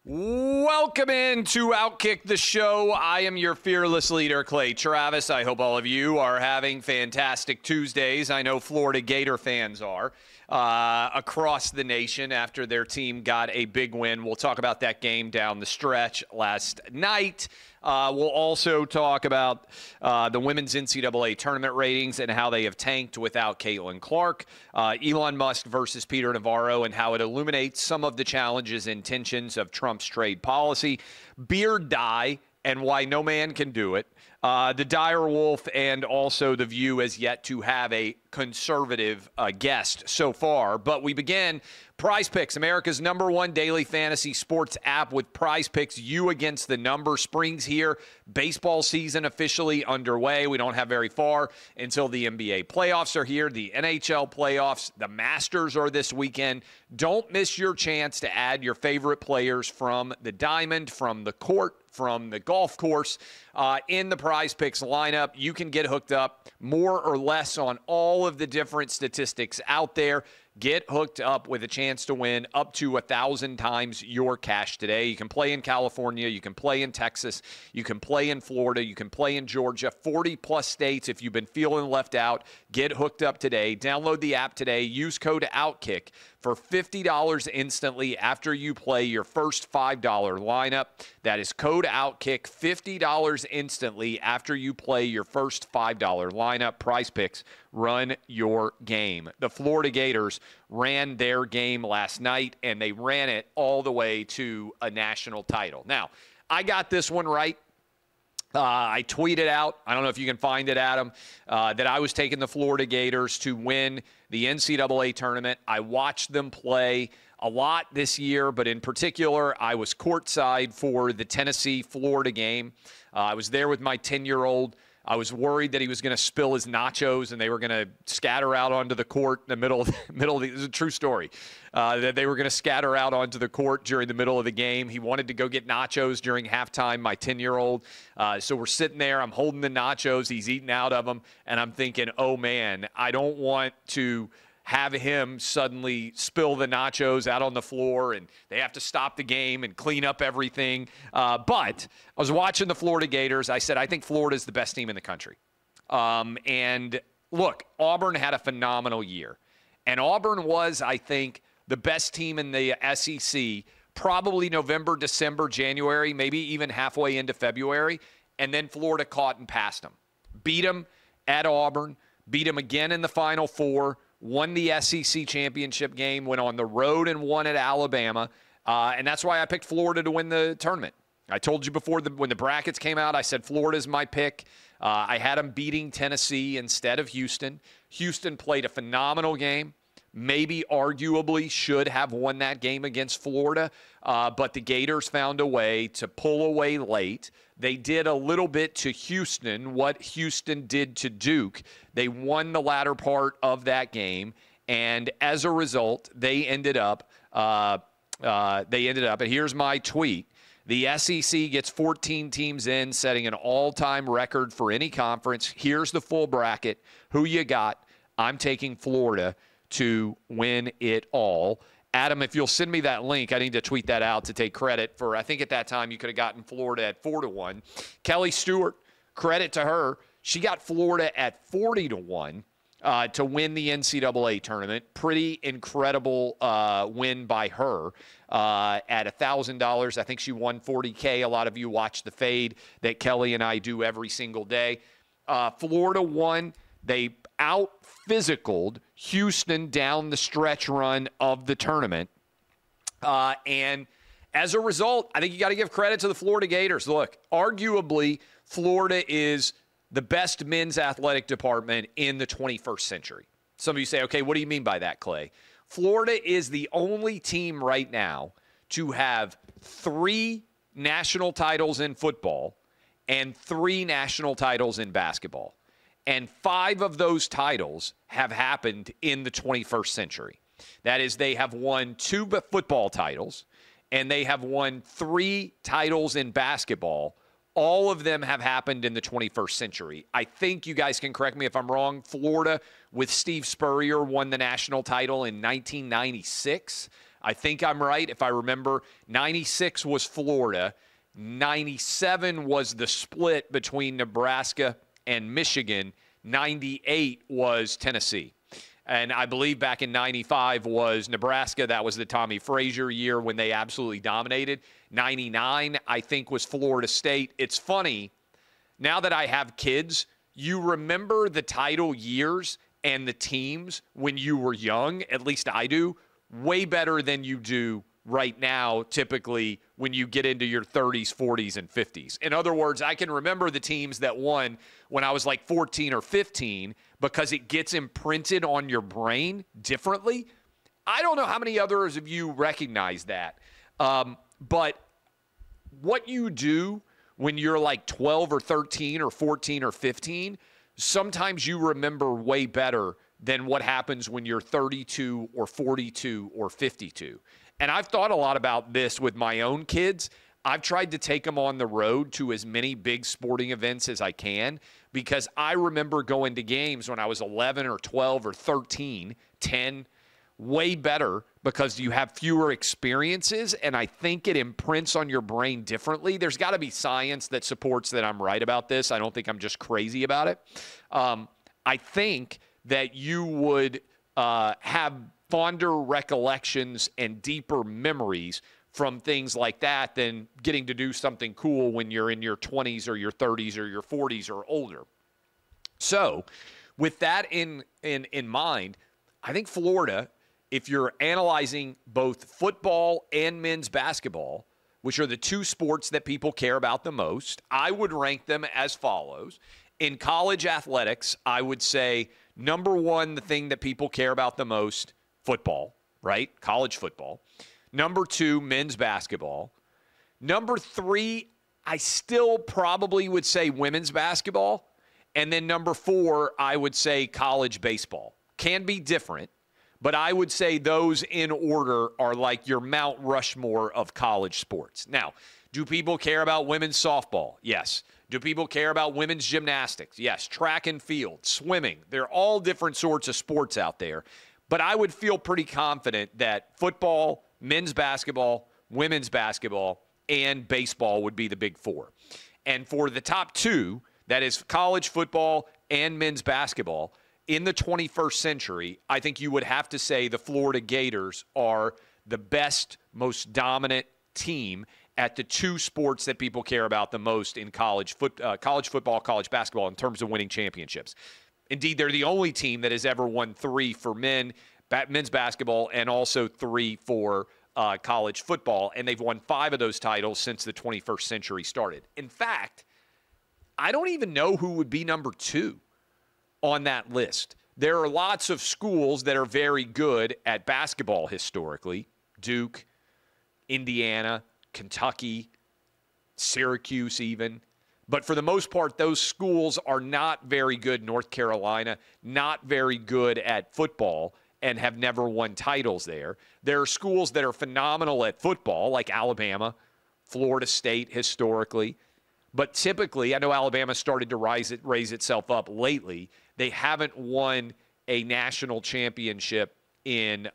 Welcome into OutKick the show. I am your fearless leader, Clay Travis. I hope all of you are having fantastic Tuesdays. I know Florida Gator fans are across the nation after their team got a big win. We'll talk about that game down the stretch last night. We'll also talk about the women's NCAA tournament ratings and how they have tanked without Caitlin Clark, Elon Musk versus Peter Navarro, and how it illuminates some of the challenges and tensions of Trump's trade policy, beard dye, and why no man can do it, the dire wolf, and also the View has yet to have a conservative guest so far. But we begin Prize Picks, America's #1 daily fantasy sports app with Prize Picks. You against the number. Spring's here. Baseball season officially underway. We don't have very far until the NBA playoffs are here. The NHL playoffs, the Masters are this weekend. Don't miss your chance to add your favorite players from the diamond, from the court, from the golf course in the Prize Picks lineup. You can get hooked up more or less on all of the different statistics out there. Get hooked up with a chance to win up to 1,000 times your cash today. You can play in California. You can play in Texas. You can play in Florida. You can play in Georgia. 40-plus states. If you've been feeling left out, get hooked up today. Download the app today. Use code OutKick for $50 instantly after you play your first $5 lineup. That is code OutKick, $50 instantly after you play your first $5 lineup. Prize Picks, run your game. The Florida Gators ran their game last night, and they ran it all the way to a national title. Now, I got this one right. I tweeted out, I don't know if you can find it, Adam, that I was taking the Florida Gators to win the NCAA tournament. I watched them play a lot this year, but in particular, I was courtside for the Tennessee-Florida game. I was there with my 10-year-old. I was worried that he was going to spill his nachos and they were going to scatter out onto the court in the middle of the this is a true story, that they were going to scatter out onto the court during the middle of the game. He wanted to go get nachos during halftime, my 10-year-old. So we're sitting there. I'm holding the nachos. He's eating out of them. And I'm thinking, oh, man, I don't want to have him suddenly spill the nachos out on the floor and they have to stop the game and clean up everything. But I was watching the Florida Gators. I said, I think Florida is the best team in the country. And look, Auburn had a phenomenal year. And Auburn was, I think, the best team in the SEC probably November, December, January, maybe even halfway into February. And then Florida caught and passed them. Beat them at Auburn, beat them again in the Final Four, won the SEC championship game, went on the road and won at Alabama. And that's why I picked Florida to win the tournament. I told you before when the brackets came out, I said Florida's my pick. I had them beating Tennessee instead of Houston. Houston played a phenomenal game. Maybe arguably should have won that game against Florida, but the Gators found a way to pull away late. They did a little bit to Houston what Houston did to Duke. They won the latter part of that game, and as a result, they ended up, and here's my tweet, the SEC gets 14 teams in, setting an all-time record for any conference. Here's the full bracket. Who you got? I'm taking Florida to win it all. Adam, if you'll send me that link, I need to tweet that out to take credit for, I think at that time you could have gotten Florida at 4-1. Kelly Stewart, credit to her. She got Florida at 40-1 to win the NCAA tournament. Pretty incredible win by her at $1,000. I think she won $40K. A lot of you watch the fade that Kelly and I do every single day. Florida won. They out-physicaled Houston down the stretch run of the tournament. And as a result, I think you got to give credit to the Florida Gators. Look, arguably, Florida is the best men's athletic department in the 21st century. Some of you say, okay, what do you mean by that, Clay? Florida is the only team right now to have 3 national titles in football and 3 national titles in basketball. And 5 of those titles have happened in the 21st century. That is, they have won 2 football titles, and they have won 3 titles in basketball. All of them have happened in the 21st century. I think you guys can correct me if I'm wrong. Florida, with Steve Spurrier, won the national title in 1996. I think I'm right. If I remember, 96 was Florida. 97 was the split between Nebraska and Michigan. 98 was Tennessee. And I believe back in 95 was Nebraska. That was the Tommy Frazier year when they absolutely dominated. 99, I think, was Florida State. It's funny, now that I have kids, you remember the title years and the teams when you were young, at least I do, way better than you do right now, typically, when you get into your 30s, 40s, and 50s. In other words, I can remember the teams that won when I was like 14 or 15 because it gets imprinted on your brain differently. I don't know how many others of you recognize that. But what you do when you're like 12 or 13 or 14 or 15, sometimes you remember way better than what happens when you're 32 or 42 or 52. And I've thought a lot about this with my own kids. I've tried to take them on the road to as many big sporting events as I can because I remember going to games when I was 11 or 12 or 13, 10, way better because you have fewer experiences, and I think it imprints on your brain differently. There's got to be science that supports that I'm right about this. I don't think I'm just crazy about it. I think that you would have fonder recollections and deeper memories from things like that than getting to do something cool when you're in your 20s or your 30s or your 40s or older. So with that in mind, I think Florida, if you're analyzing both football and men's basketball, which are the two sports that people care about the most, I would rank them as follows. In college athletics, I would say number one, the thing that people care about the most, football, right? College football. Number two, men's basketball. Number three, I still probably would say women's basketball. And then number four, I would say college baseball. Can be different, but I would say those in order are like your Mount Rushmore of college sports. Now, do people care about women's softball? Yes. Do people care about women's gymnastics? Yes. Track and field, swimming. They're all different sorts of sports out there. But I would feel pretty confident that football, men's basketball, women's basketball, and baseball would be the big four. And for the top two, that is college football and men's basketball, in the 21st century, I think you would have to say the Florida Gators are the best, most dominant team at the two sports that people care about the most in college football, college basketball in terms of winning championships. Indeed, they're the only team that has ever won 3 for men's basketball and also 3 for college football, and they've won 5 of those titles since the 21st century started. In fact, I don't even know who would be number 2 on that list. There are lots of schools that are very good at basketball historically. Duke, Indiana, Kentucky, Syracuse even. But for the most part, those schools are not very good. North Carolina, not very good at football and have never won titles there. There are schools that are phenomenal at football, like Alabama, Florida State historically. But typically, I know Alabama started to raise itself up lately. They haven't won a national championship in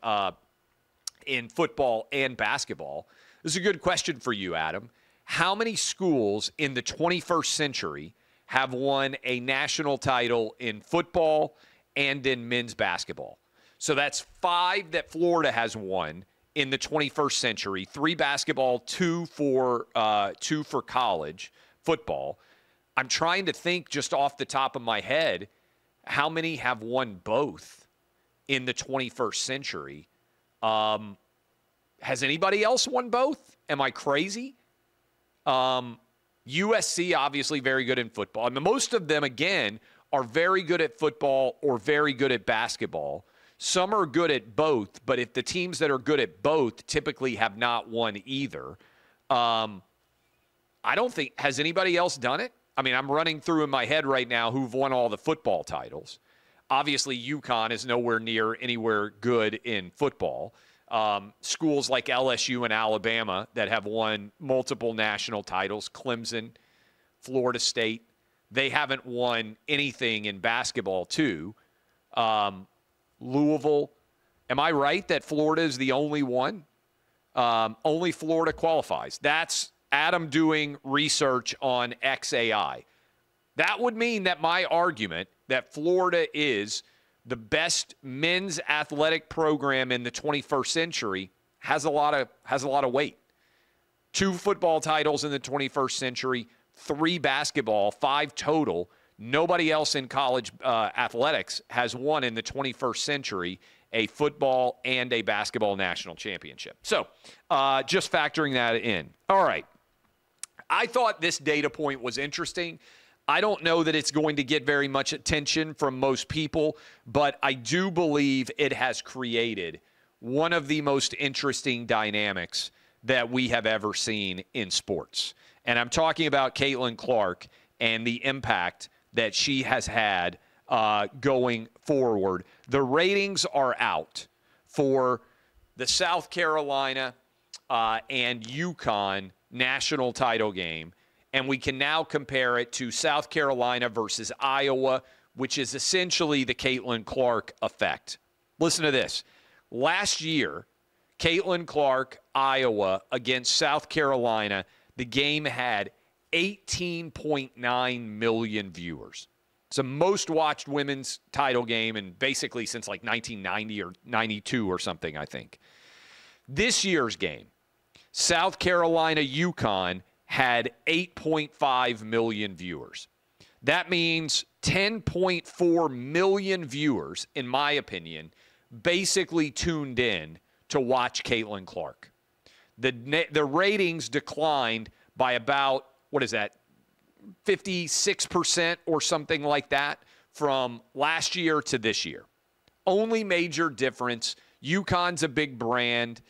football and basketball. This is a good question for you, Adam. How many schools in the 21st century have won a national title in football and in men's basketball? So that's 5 that Florida has won in the 21st century, 3 basketball, 2 for college football. I'm trying to think just off the top of my head how many have won both in the 21st century. Has anybody else won both? Am I crazy? USC, obviously very good in football. I mean, most of them, again, are very good at football or very good at basketball. Some are good at both, but if the teams that are good at both typically have not won either, I don't think – has anybody else done it? I mean, I'm running through in my head right now who've won all the football titles. Obviously, UConn is nowhere near anywhere good in football. Schools like LSU and Alabama that have won multiple national titles, Clemson, Florida State, they haven't won anything in basketball too. Louisville, am I right that Florida is the only one Only Florida qualifies. That's Adam doing research on XAI. That would mean that my argument that Florida is the best men's athletic program in the 21st century has a lot of weight. 2 football titles in the 21st century, 3 basketball, 5 total. Nobody else in college athletics has won in the 21st century a football and a basketball national championship. So just factoring that in. All right. I thought this data point was interesting. I don't know that it's going to get very much attention from most people, but I do believe it has created one of the most interesting dynamics that we have ever seen in sports. And I'm talking about Caitlin Clark and the impact that she has had going forward. The ratings are out for the South Carolina and UConn national title game, and we can now compare it to South Carolina versus Iowa, which is essentially the Caitlin Clark effect. Listen to this. Last year, Caitlin Clark, Iowa against South Carolina, the game had 18.9 million viewers. It's the most watched women's title game and basically since like 1990 or 92 or something, I think. This year's game, South Carolina, UConn had 8.5 million viewers. That means 10.4 million viewers, in my opinion, basically tuned in to watch Caitlin Clark. The ratings declined by about, 56% or something like that from last year to this year. Only major difference, UConn's a big brand.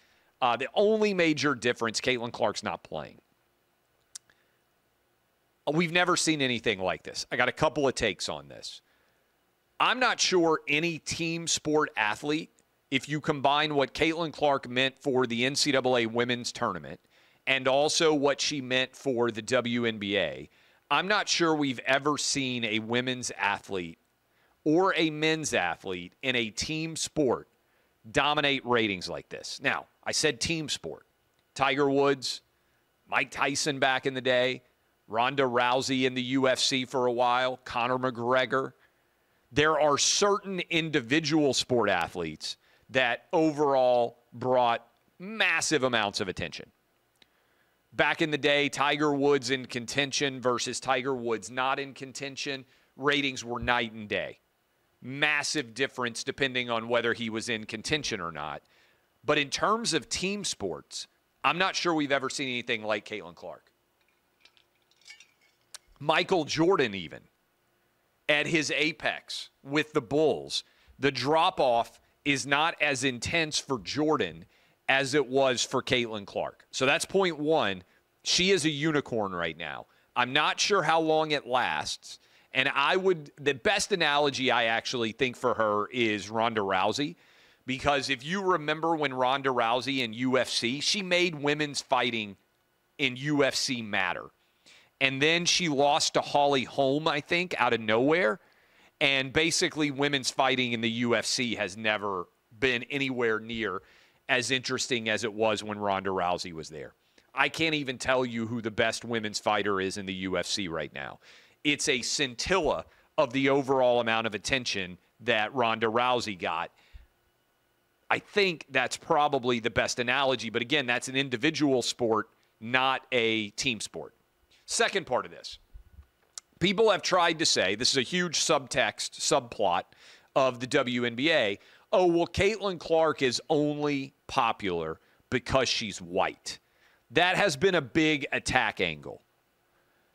The only major difference, Caitlin Clark's not playing. We've never seen anything like this. I got a couple of takes on this. I'm not sure any team sport athlete, if you combine what Caitlin Clark meant for the NCAA women's tournament and also what she meant for the WNBA, I'm not sure we've ever seen a women's athlete or a men's athlete in a team sport dominate ratings like this. Now, I said team sport. Tiger Woods, Mike Tyson back in the day, Ronda Rousey in the UFC for a while, Conor McGregor. There are certain individual sport athletes that overall brought massive amounts of attention. Back in the day, Tiger Woods in contention versus Tiger Woods not in contention, ratings were night and day. Massive difference depending on whether he was in contention or not. But in terms of team sports, I'm not sure we've ever seen anything like Caitlin Clark. Michael Jordan even, at his apex with the Bulls, the drop-off is not as intense for Jordan as it was for Caitlin Clark. So that's point one. She is a unicorn right now. I'm not sure how long it lasts. And the best analogy I actually think for her is Ronda Rousey. Because if you remember when Ronda Rousey in UFC, she made women's fighting in UFC matter. And then she lost to Holly Holm, I think, out of nowhere. And basically women's fighting in the UFC has never been anywhere near as interesting as it was when Ronda Rousey was there. I can't even tell you who the best women's fighter is in the UFC right now. It's a scintilla of the overall amount of attention that Ronda Rousey got. I think that's probably the best analogy. But again, that's an individual sport, not a team sport. Second part of this. People have tried to say, this is a huge subtext, subplot of the WNBA, oh, well, Caitlin Clark is only popular because she's white. That has been a big attack angle.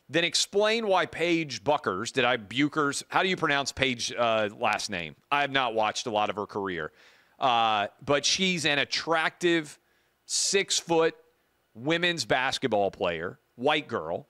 Then explain why Paige Buckers, Buchers, how do you pronounce Paige last name? I have not watched a lot of her career. But she's an attractive 6-foot women's basketball player, white girl,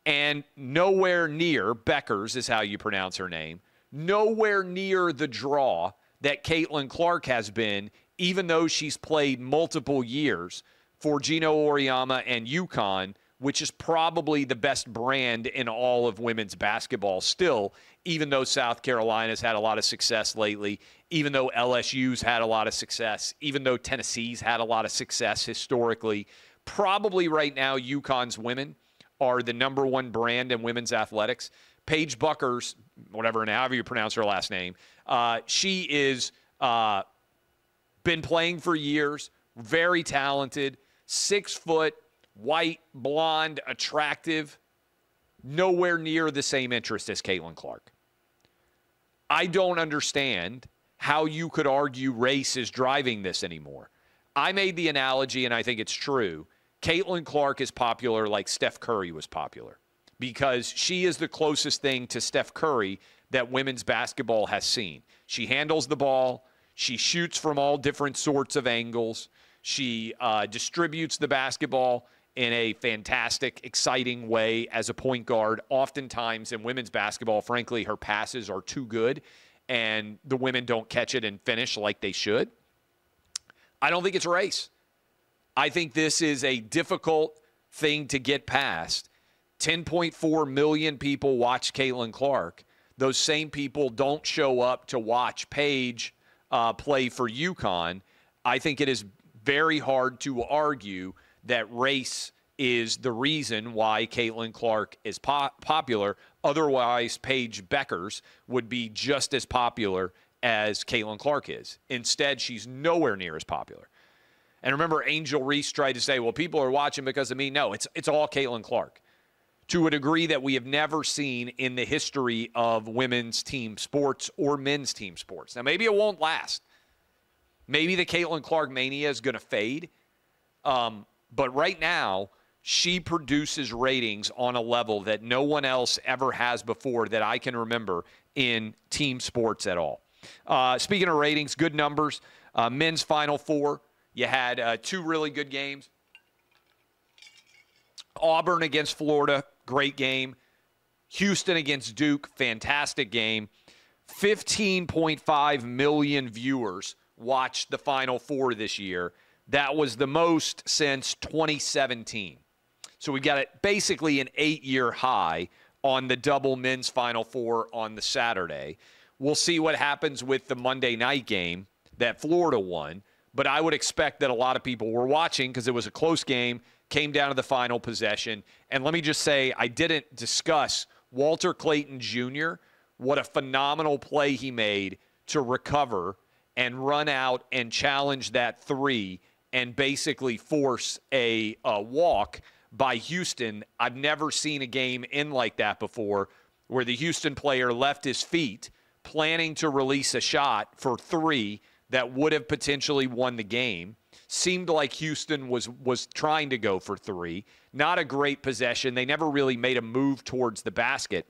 and nowhere near, Beckers is how you pronounce her name, nowhere near the draw that Caitlin Clark has been, even though she's played multiple years for Gino Auriemma and UConn which is probably the best brand in all of women's basketball still, even though South Carolina's had a lot of success lately, even though LSU's had a lot of success, even though Tennessee's had a lot of success historically. Probably right now, UConn's women are the number one brand in women's athletics. Paige Buckers, however you pronounce her last name, she is been playing for years, very talented, 6 foot, white, blonde, attractive, nowhere near the same interest as Caitlin Clark. I don't understand how you could argue race is driving this anymore. I made the analogy, and I think it's true. Caitlin Clark is popular like Steph Curry was popular because she is the closest thing to Steph Curry that women's basketball has seen. She handles the ball. She shoots from all different sorts of angles. She distributes the basketball in a fantastic, exciting way as a point guard. Oftentimes in women's basketball, frankly, her passes are too good, and the women don't catch it and finish like they should. I don't think it's a race. I think this is a difficult thing to get past. 10.4 million people watch Caitlin Clark. Those same people don't show up to watch Paige play for UConn. I think it is very hard to argue that race is the reason why Caitlin Clark is popular. Otherwise, Paige Buckers would be just as popular as Caitlin Clark is. Instead, she's nowhere near as popular. And remember, Angel Reese tried to say, well, people are watching because of me. No, it's all Caitlin Clark, to a degree that we have never seen in the history of women's team sports or men's team sports. Now, maybe it won't last. Maybe the Caitlin Clark mania is going to fade. But right now, she produces ratings on a level that no one else ever has before that I can remember in team sports at all. Speaking of ratings, good numbers. Men's Final Four, you had 2 really good games. Auburn against Florida, great game. Houston against Duke, fantastic game. 15.5 million viewers watched the Final Four this year. That was the most since 2017. So we got basically an 8-year high on the double men's Final Four on the Saturday. We'll see what happens with the Monday night game that Florida won. But I would expect that a lot of people were watching because it was a close game, came down to the final possession. And let me just say, I didn't discuss Walter Clayton Jr., what a phenomenal play he made to recover and run out and challenge that three and basically force a walk by Houston. I've never seen a game end like that before, where the Houston player left his feet planning to release a shot for three that would have potentially won the game. Seemed like Houston was trying to go for three. Not a great possession. They never really made a move towards the basket.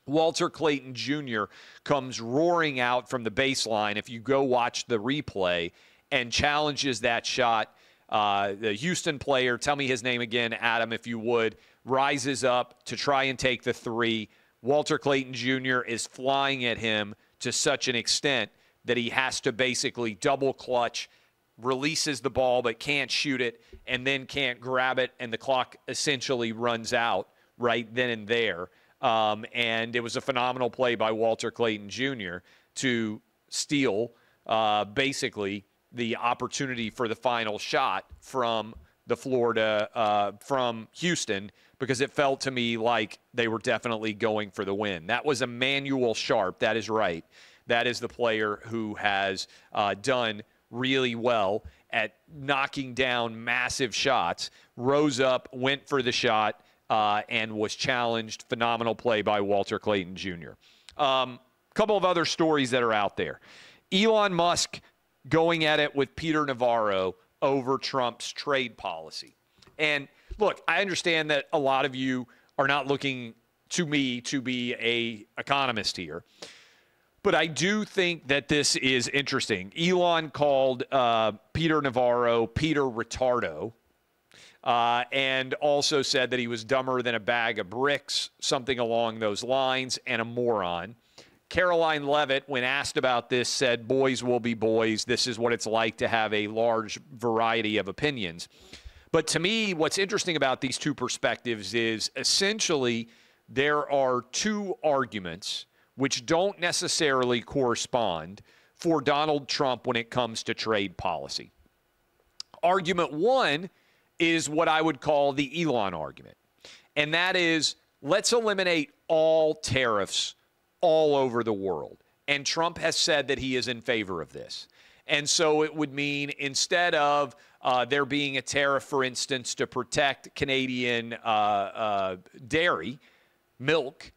Walter Clayton Jr. comes roaring out from the baseline, if you go watch the replay, and challenges that shot. The Houston player, tell me his name again, Adam, if you would, rises up to try and take the three. Walter Clayton Jr. is flying at him to such an extent that he has to basically double clutch, releases the ball but can't shoot it, and then can't grab it, and the clock essentially runs out right then and there. And it was a phenomenal play by Walter Clayton Jr. to steal basically the opportunity for the final shot from the from Houston, because it felt to me like they were definitely going for the win. That was Emmanuel Sharp. That is right. That is the player who has done really well at knocking down massive shots, rose up, went for the shot, and was challenged. Phenomenal play by Walter Clayton Jr. Couple of other stories that are out there. Elon Musk going at it with Peter Navarro over Trump's trade policy. And look, I understand that a lot of you are not looking to me to be an economist here, but I do think that this is interesting. Elon called Peter Navarro Peter Retardo, and also said that he was dumber than a bag of bricks, something along those lines, and a moron. Caroline Levitt, when asked about this, said, boys will be boys. This is what it's like to have a large variety of opinions. But to me, what's interesting about these two perspectives is essentially there are two arguments which don't necessarily correspond for Donald Trump when it comes to trade policy. Argument one is what I would call the Elon argument, and that is, let's eliminate all tariffs all over the world. And Trump has said that he is in favor of this. And so it would mean instead of there being a tariff, for instance, to protect Canadian dairy, milk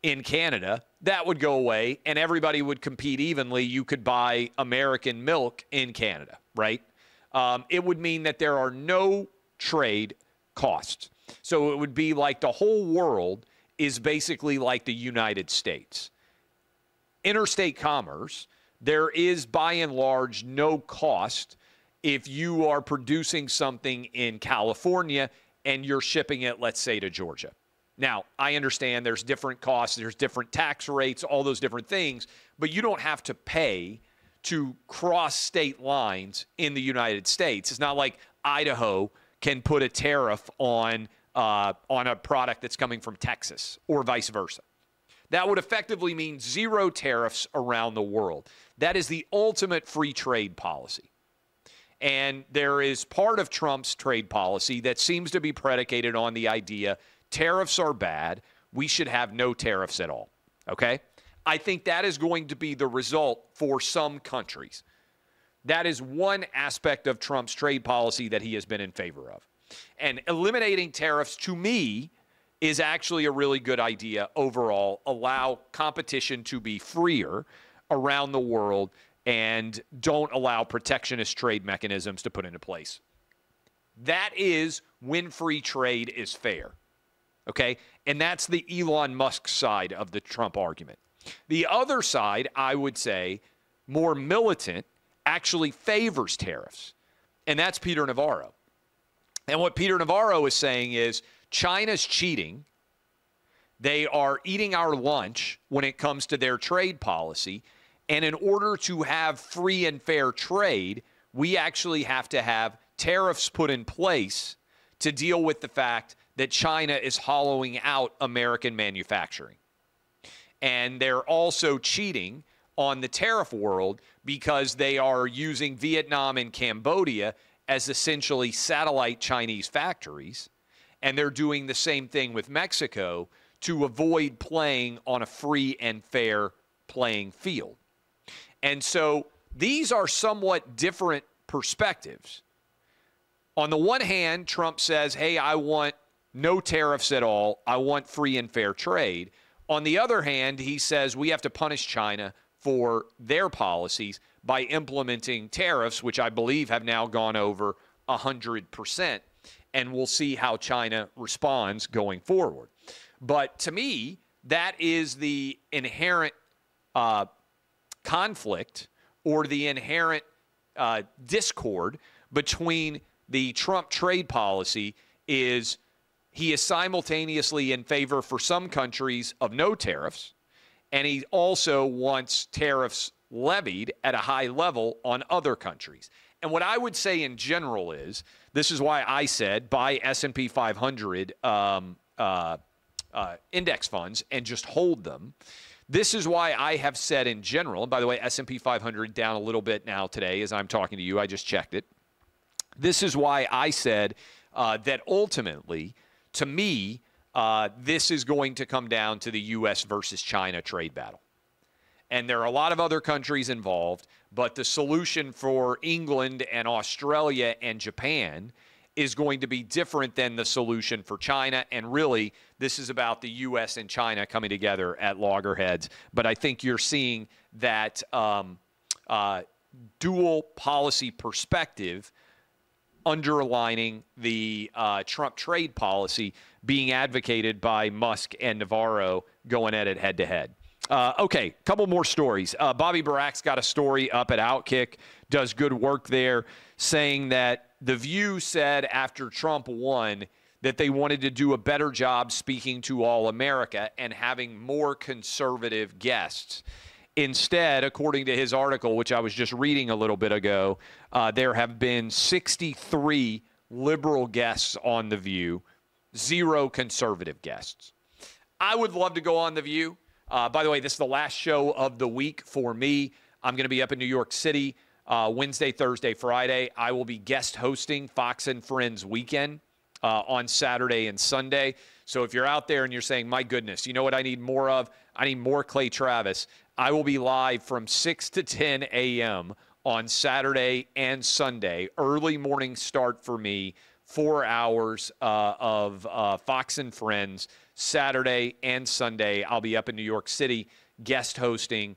in Canada, that would go away and everybody would compete evenly. You could buy American milk in Canada, right? It would mean that there are no trade costs. So it would be like the whole world is basically like the United States. Interstate commerce, there is by and large no cost if you are producing something in California and you're shipping it, let's say, to Georgia. Now, I understand there's different costs, there's different tax rates, all those different things, but you don't have to pay to cross state lines in the United States. It's not like Idaho can put a tariff on a product that's coming from Texas or vice versa. That would effectively mean zero tariffs around the world. That is the ultimate free trade policy. And there is part of Trump's trade policy that seems to be predicated on the idea tariffs are bad, we should have no tariffs at all. Okay? I think that is going to be the result for some countries. That is one aspect of Trump's trade policy that he has been in favor of. And eliminating tariffs, to me, is actually a really good idea overall. Allow competition to be freer around the world and don't allow protectionist trade mechanisms to put into place. That is when free trade is fair. Okay? And that's the Elon Musk side of the Trump argument. The other side, I would say, more militant, actually favors tariffs. And that's Peter Navarro. And what Peter Navarro is saying is China's cheating. They are eating our lunch when it comes to their trade policy. And in order to have free and fair trade, we actually have to have tariffs put in place to deal with the fact that China is hollowing out American manufacturing. And they're also cheating on the tariff world because they are using Vietnam and Cambodia as essentially satellite Chinese factories. And they're doing the same thing with Mexico to avoid playing on a free and fair playing field. And so these are somewhat different perspectives. On the one hand, Trump says, hey, I want no tariffs at all. I want free and fair trade. On the other hand, he says we have to punish China for their policies by implementing tariffs, which I believe have now gone over 100%. And we'll see how China responds going forward. But to me, that is the inherent conflict or the inherent discord between the Trump trade policy is he is simultaneously in favor for some countries of no tariffs, and he also wants tariffs levied at a high level on other countries. And what I would say in general is, this is why I said buy S&P 500 index funds and just hold them. This is why I have said in general, and by the way, S&P 500 down a little bit now today as I'm talking to you. I just checked it. This is why I said that ultimately, to me, this is going to come down to the U.S. versus China trade battle. And there are a lot of other countries involved, but the solution for England and Australia and Japan is going to be different than the solution for China. And really, this is about the U.S. and China coming together at loggerheads. But I think you're seeing that dual policy perspective underlining the Trump trade policy being advocated by Musk and Navarro going at it head-to-head. Okay, couple more stories. Bobby Barack's got a story up at OutKick, does good work there, saying that The View said after Trump won that they wanted to do a better job speaking to all America and having more conservative guests. Instead, according to his article, which I was just reading a little bit ago, there have been 63 liberal guests on The View, 0 conservative guests. I would love to go on The View. By the way, this is the last show of the week for me. I'm going to be up in New York City Wednesday, Thursday, Friday. I will be guest hosting Fox and Friends Weekend on Saturday and Sunday. So if you're out there and you're saying, my goodness, you know what I need more of? I need more Clay Travis. I will be live from 6 to 10 a.m. on Saturday and Sunday. Early morning start for me, 4 hours of Fox and Friends. Saturday and Sunday, I'll be up in New York City guest hosting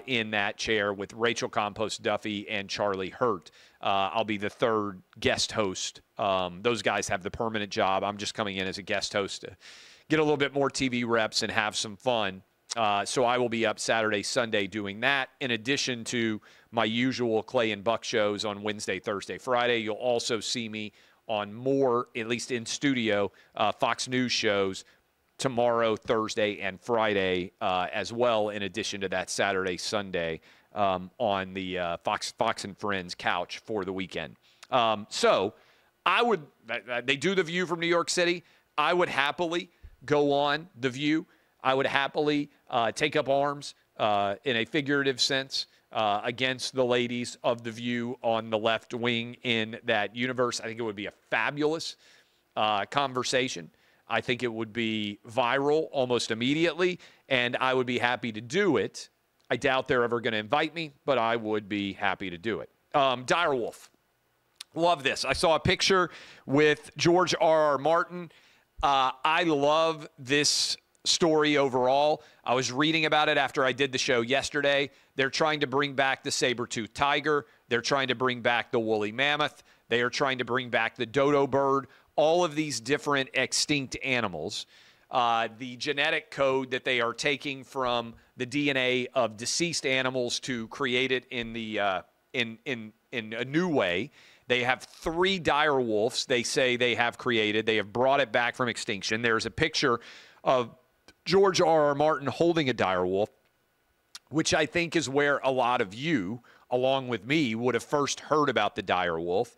in that chair with Rachel Compost Duffy and Charlie Hurt. I'll be the third guest host. Those guys have the permanent job. I'm just coming in as a guest host to get a little bit more TV reps and have some fun. So I will be up Saturday, Sunday doing that. In addition to my usual Clay and Buck shows on Wednesday, Thursday, Friday, you'll also see me on more, at least in studio, Fox News shows tomorrow, Thursday, and Friday as well, in addition to that Saturday, Sunday on the Fox and Friends couch for the weekend. So I would, they do The View from New York City. I would happily go on The View. I would happily take up arms in a figurative sense against the ladies of The View on the left wing in that universe. I think it would be a fabulous conversation. I think it would be viral almost immediately, and I would be happy to do it. I doubt they're ever going to invite me, but I would be happy to do it. Direwolf. Love this. I saw a picture with George R.R. Martin. I love this story overall. I was reading about it after I did the show yesterday. They're trying to bring back the saber-toothed tiger. They're trying to bring back the woolly mammoth. They are trying to bring back the dodo bird. All of these different extinct animals. The genetic code that they are taking from the DNA of deceased animals to create it in the in a new way. They have 3 dire wolves they say they have created. They have brought it back from extinction. There's a picture of George R.R. Martin holding a dire wolf, which I think is where a lot of you, along with me, would have first heard about the dire wolf,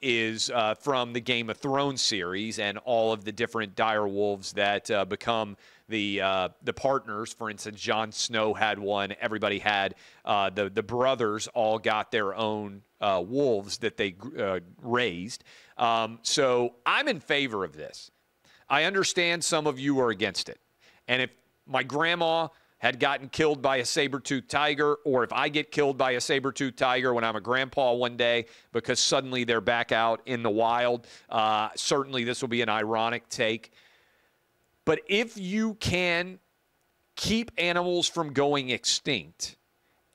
is from the Game of Thrones series and all of the different dire wolves that become the partners. For instance, Jon Snow had one. Everybody had the brothers all got their own wolves that they raised. So I'm in favor of this. I understand some of you are against it. And if my grandma had gotten killed by a saber-toothed tiger, or if I get killed by a saber-toothed tiger when I'm a grandpa one day because suddenly they're back out in the wild, certainly this will be an ironic take. But if you can keep animals from going extinct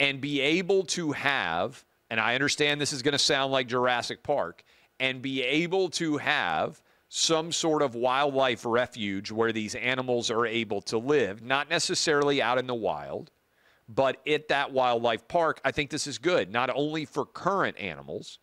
and be able to have, and I understand this is going to sound like Jurassic Park, and be able to have some sort of wildlife refuge where these animals are able to live, not necessarily out in the wild, but at that wildlife park, I think this is good, not only for current animals,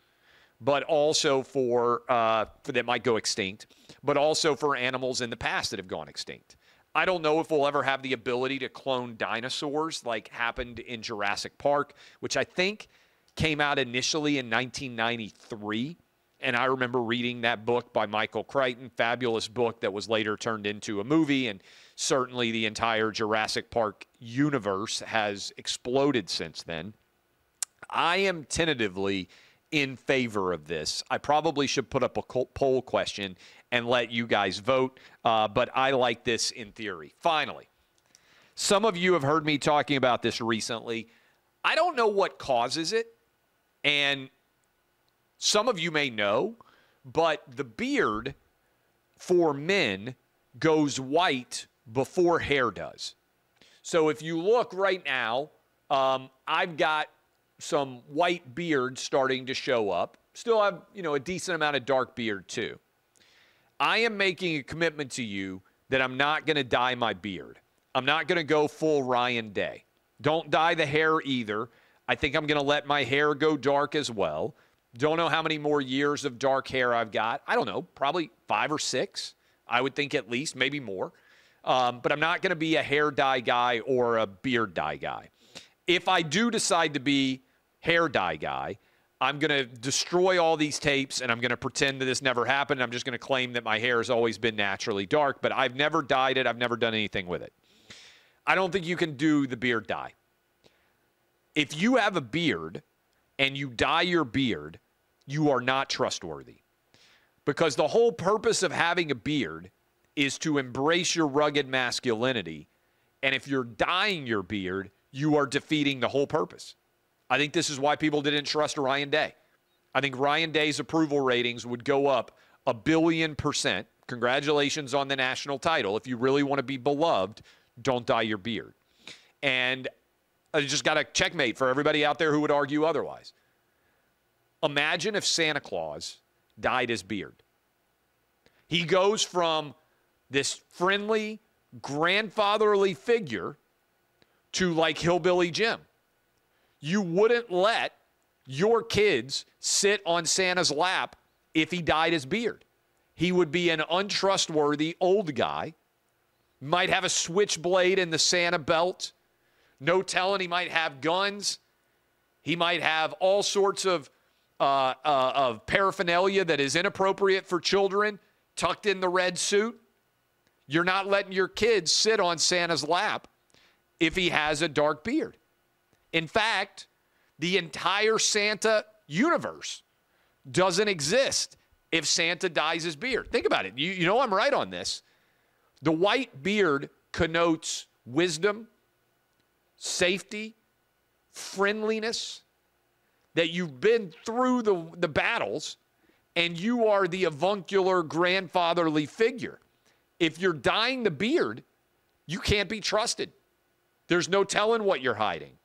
but also for that might go extinct, but also for animals in the past that have gone extinct. I don't know if we'll ever have the ability to clone dinosaurs like happened in Jurassic Park, which I think came out initially in 1993. And I remember reading that book by Michael Crichton, fabulous book that was later turned into a movie. And certainly the entire Jurassic Park universe has exploded since then. I am tentatively in favor of this. I probably should put up a poll question and let you guys vote, but I like this in theory. Finally, some of you have heard me talking about this recently. I don't know what causes it, and some of you may know, but the beard for men goes white before hair does. So if you look right now, I've got some white beard starting to show up. Still have, a decent amount of dark beard too. I am making a commitment to you that I'm not going to dye my beard. I'm not going to go full Ryan Day. Don't dye the hair either. I think I'm going to let my hair go dark as well. Don't know how many more years of dark hair I've got. I don't know, probably 5 or 6. I would think at least, maybe more. But I'm not going to be a hair dye guy or a beard dye guy. If I do decide to be hair dye guy, I'm going to destroy all these tapes, and I'm going to pretend that this never happened. I'm just going to claim that my hair has always been naturally dark, but I've never dyed it. I've never done anything with it. I don't think you can do the beard dye. If you have a beard and you dye your beard, you are not trustworthy. Because the whole purpose of having a beard is to embrace your rugged masculinity. And if you're dyeing your beard, you are defeating the whole purpose. I think this is why people didn't trust Ryan Day. I think Ryan Day's approval ratings would go up 1,000,000,000%. Congratulations on the national title. If you really want to be beloved, don't dye your beard. And I just got a checkmate for everybody out there who would argue otherwise. Imagine if Santa Claus dyed his beard. He goes from this friendly, grandfatherly figure to like Hillbilly Jim. You wouldn't let your kids sit on Santa's lap if he dyed his beard. He would be an untrustworthy old guy, might have a switchblade in the Santa belt, no telling he might have guns, he might have all sorts of paraphernalia that is inappropriate for children tucked in the red suit. You're not letting your kids sit on Santa's lap if he has a dark beard. In fact, the entire Santa universe doesn't exist if Santa dyes his beard. Think about it. You know I'm right on this. The white beard connotes wisdom, safety, friendliness, that you've been through the battles and you are the avuncular grandfatherly figure. If you're dyeing the beard, you can't be trusted. There's no telling what you're hiding.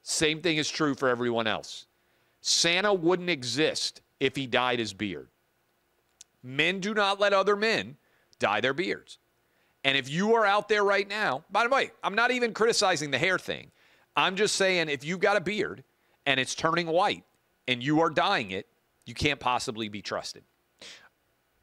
Same thing is true for everyone else. Santa wouldn't exist if he dyed his beard. Men do not let other men dye their beards. And if you are out there right now, by the way, I'm not even criticizing the hair thing. I'm just saying if you've got a beard and it's turning white and you are dyeing it, you can't possibly be trusted.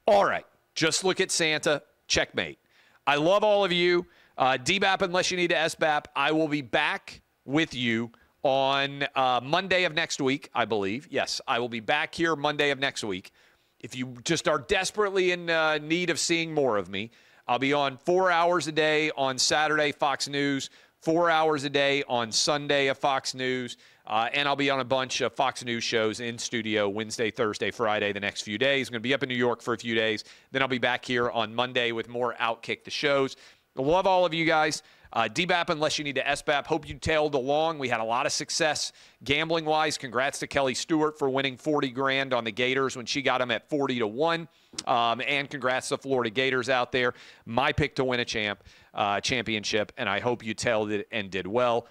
All right, just look at Santa. Checkmate. I love all of you. DBAP unless you need to SBAP. I will be back with you on Monday of next week, I believe. Yes, I will be back here Monday of next week. If you just are desperately in need of seeing more of me, I'll be on 4 hours a day on Saturday, Fox News, 4 hours a day on Sunday of Fox News, and I'll be on a bunch of Fox News shows in studio Wednesday, Thursday, Friday, the next few days. I'm going to be up in New York for a few days. Then I'll be back here on Monday with more OutKick the shows. I love all of you guys. DBAP unless you need to SBAP. Hope you tailed along. We had a lot of success gambling-wise. Congrats to Kelly Stewart for winning $40,000 on the Gators when she got them at 40-1. And congrats to Florida Gators out there. My pick to win a championship, and I hope you tailed it and did well.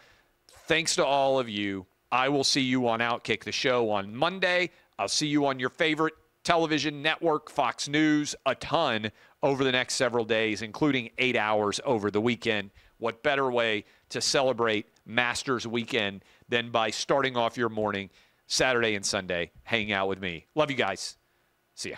Thanks to all of you. I will see you on OutKick the show on Monday. I'll see you on your favorite television network, Fox News, a ton over the next several days, including 8 hours over the weekend. What better way to celebrate Masters weekend than by starting off your morning, Saturday and Sunday, hanging out with me. Love you guys. See ya.